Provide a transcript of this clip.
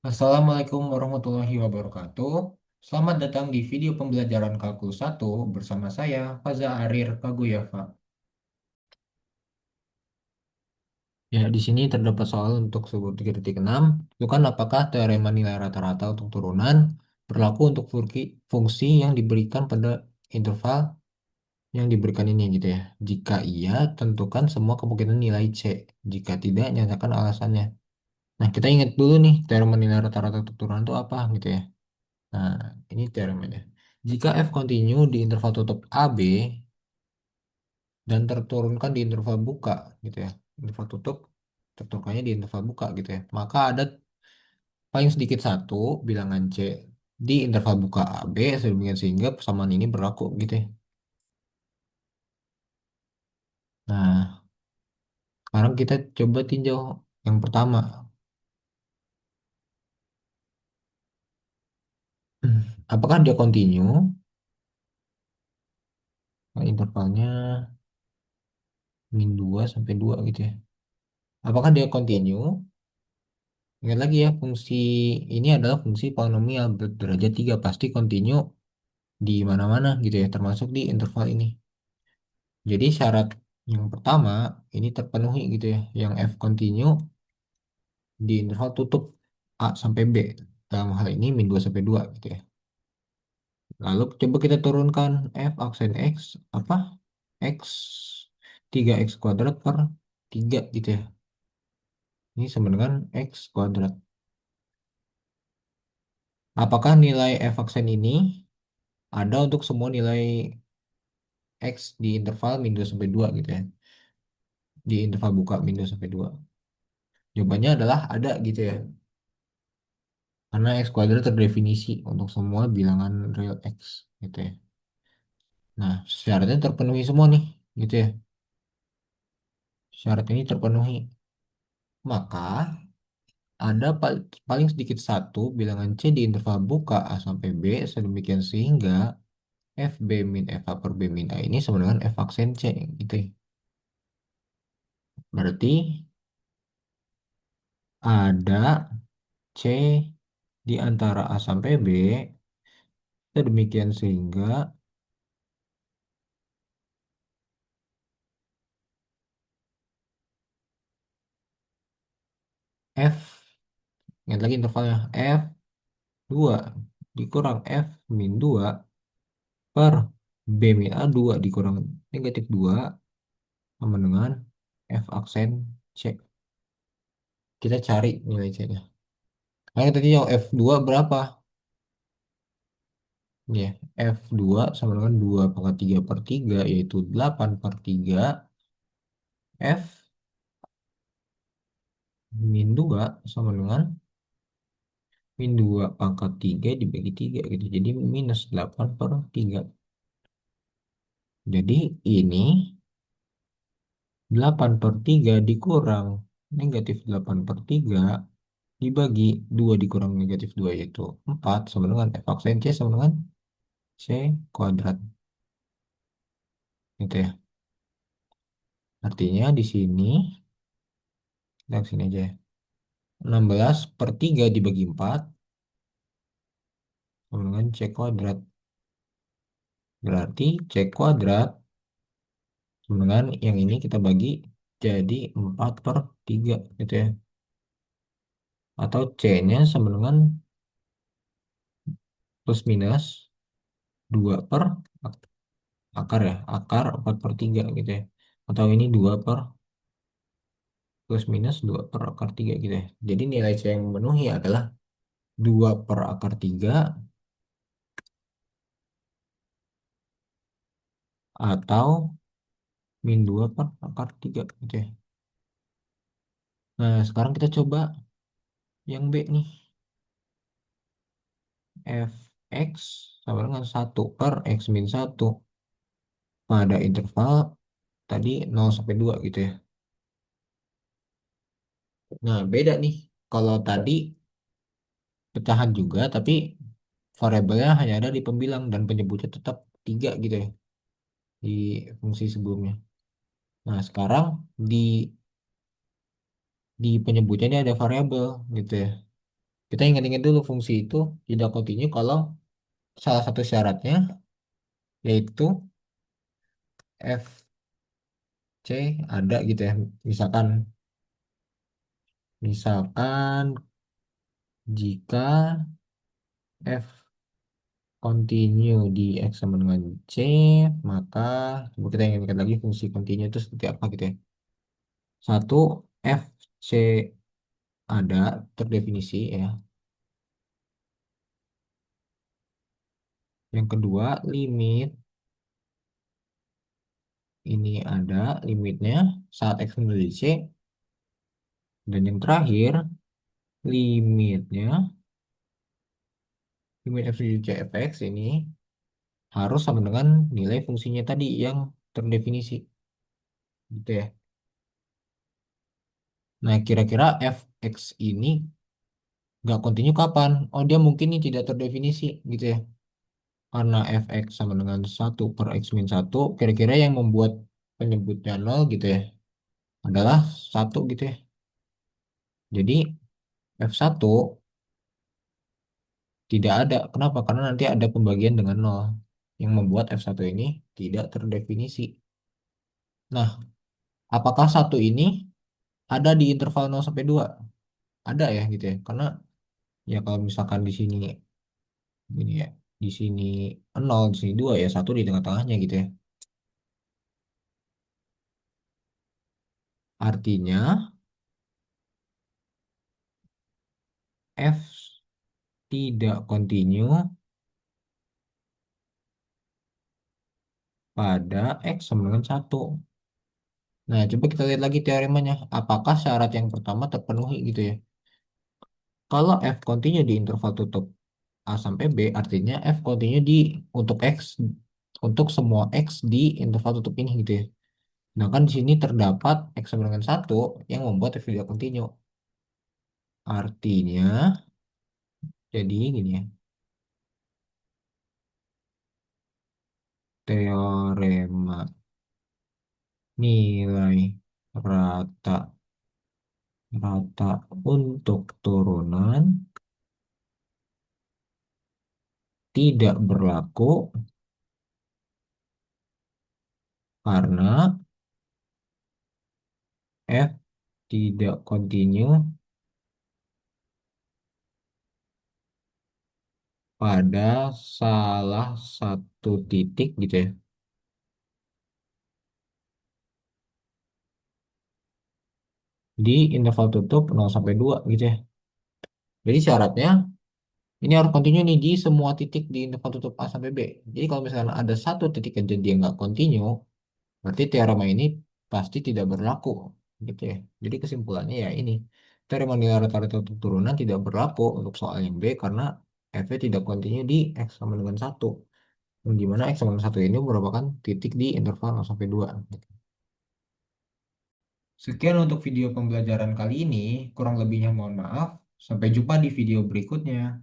Assalamualaikum warahmatullahi wabarakatuh. Selamat datang di video pembelajaran Kalkulus 1 bersama saya, Faza Arir Kaguyafa. Ya, di sini terdapat soal untuk sebuah 3.6. Tentukan apakah teorema nilai rata-rata untuk turunan berlaku untuk fungsi yang diberikan pada interval yang diberikan ini gitu ya. Jika iya, tentukan semua kemungkinan nilai C. Jika tidak, nyatakan alasannya. Nah, kita ingat dulu nih teorema nilai rata-rata untuk turunan itu apa gitu ya. Nah, ini teoremanya. Jika f kontinu di interval tutup AB dan terturunkan di interval buka, gitu ya. Interval tutup, terturunkannya di interval buka, gitu ya. Maka ada paling sedikit satu bilangan C di interval buka AB sedemikian sehingga persamaan ini berlaku, gitu ya. Nah, sekarang kita coba tinjau yang pertama. Apakah dia kontinu? Nah, intervalnya min 2 sampai 2 gitu ya. Apakah dia kontinu? Ingat lagi ya, fungsi ini adalah fungsi polinomial berderajat 3 pasti kontinu di mana-mana gitu ya, termasuk di interval ini. Jadi syarat yang pertama ini terpenuhi gitu ya, yang f kontinu di interval tutup A sampai B. Dalam hal ini min 2 sampai 2 gitu ya. Lalu coba kita turunkan f aksen x apa? X 3x kuadrat per 3 gitu ya. Ini sama dengan x kuadrat. Apakah nilai f aksen ini ada untuk semua nilai X di interval min 2 sampai 2 gitu ya. Di interval buka min 2 sampai 2. Jawabannya adalah ada gitu ya. Karena X kuadrat terdefinisi untuk semua bilangan real X gitu ya. Nah, syaratnya terpenuhi semua nih gitu ya. Syarat ini terpenuhi. Maka ada paling sedikit satu bilangan C di interval buka A sampai B sedemikian sehingga FB min FA per B min A ini sama dengan F aksen C gitu ya. Berarti ada C di antara A sampai B sedemikian sehingga F, ingat lagi intervalnya, F 2 dikurang F min 2 per B min A 2 dikurang negatif 2 sama dengan F aksen C. Kita cari nilai C-nya. Nah, tadi yang F2 berapa? Ya, F2 sama dengan 2 pangkat 3 per 3 yaitu 8 per 3 F min 2 sama dengan min 2 pangkat 3 dibagi 3 gitu. Jadi minus 8 per 3. Jadi ini 8 per 3 dikurang negatif 8 per 3 dibagi 2 dikurang negatif 2 yaitu 4 sama dengan F aksen C sama dengan C kuadrat. Gitu ya. Artinya di sini, kita sini aja ya. 16 per 3 dibagi 4 sama dengan C kuadrat. Berarti C kuadrat sama dengan yang ini kita bagi jadi 4 per 3 gitu ya. Atau C-nya sama dengan plus minus 2 per akar ya, akar 4 per 3 gitu ya. Atau ini 2 per plus minus 2 per akar 3 gitu ya. Jadi nilai C yang memenuhi adalah 2 per akar 3 atau min 2 per akar 3 gitu ya. Nah, sekarang kita coba yang B nih. Fx sama dengan 1 per x min 1 pada interval tadi 0 sampai 2 gitu ya. Nah, beda nih. Kalau tadi pecahan juga, tapi variabelnya hanya ada di pembilang dan penyebutnya tetap 3 gitu ya di fungsi sebelumnya. Nah, sekarang di di penyebutnya ini ada variabel gitu ya. Kita ingat-ingat dulu fungsi itu tidak kontinu kalau salah satu syaratnya yaitu FC ada gitu ya. Misalkan misalkan jika F continue di X sama dengan C, maka coba kita ingat lagi fungsi continue itu seperti apa gitu ya. Satu, FC ada terdefinisi ya. Yang kedua, limit ini ada limitnya saat X menjadi C. Dan yang terakhir, limitnya, limit F menjadi C fx ini harus sama dengan nilai fungsinya tadi yang terdefinisi. Gitu ya. Nah, kira-kira fx ini nggak kontinu kapan? Oh, dia mungkin ini tidak terdefinisi gitu ya. Karena fx sama dengan 1 per x min 1, kira-kira yang membuat penyebutnya nol gitu ya, adalah 1 gitu ya. Jadi f1 tidak ada. Kenapa? Karena nanti ada pembagian dengan nol yang membuat f1 ini tidak terdefinisi. Nah, apakah satu ini ada di interval 0 sampai 2? Ada ya gitu ya. Karena ya kalau misalkan di sini ini ya, di sini nol, di sini 2 ya, satu di tengah-tengahnya gitu ya. Artinya f tidak kontinu pada x sama dengan 1. Nah, coba kita lihat lagi teoremanya. Apakah syarat yang pertama terpenuhi gitu ya? Kalau f kontinu di interval tutup A sampai B, artinya f kontinu di untuk x, untuk semua x di interval tutup ini gitu ya. Nah, kan di sini terdapat x sama dengan 1 yang membuat f tidak kontinu. Artinya, jadi gini ya, teorema nilai rata rata untuk turunan tidak berlaku karena f tidak kontinu pada salah satu titik gitu ya, di interval tutup 0 sampai 2 gitu ya. Jadi syaratnya ini harus kontinu nih di semua titik di interval tutup A sampai B. Jadi kalau misalnya ada satu titik aja dia nggak kontinu, berarti teorema ini pasti tidak berlaku gitu ya. Jadi kesimpulannya ya ini, teorema nilai rata-rata untuk turunan tidak berlaku untuk soal yang B karena f tidak kontinu di X sama dengan 1. Di mana X sama dengan 1 ini merupakan titik di interval 0 sampai 2. Sekian untuk video pembelajaran kali ini. Kurang lebihnya mohon maaf. Sampai jumpa di video berikutnya.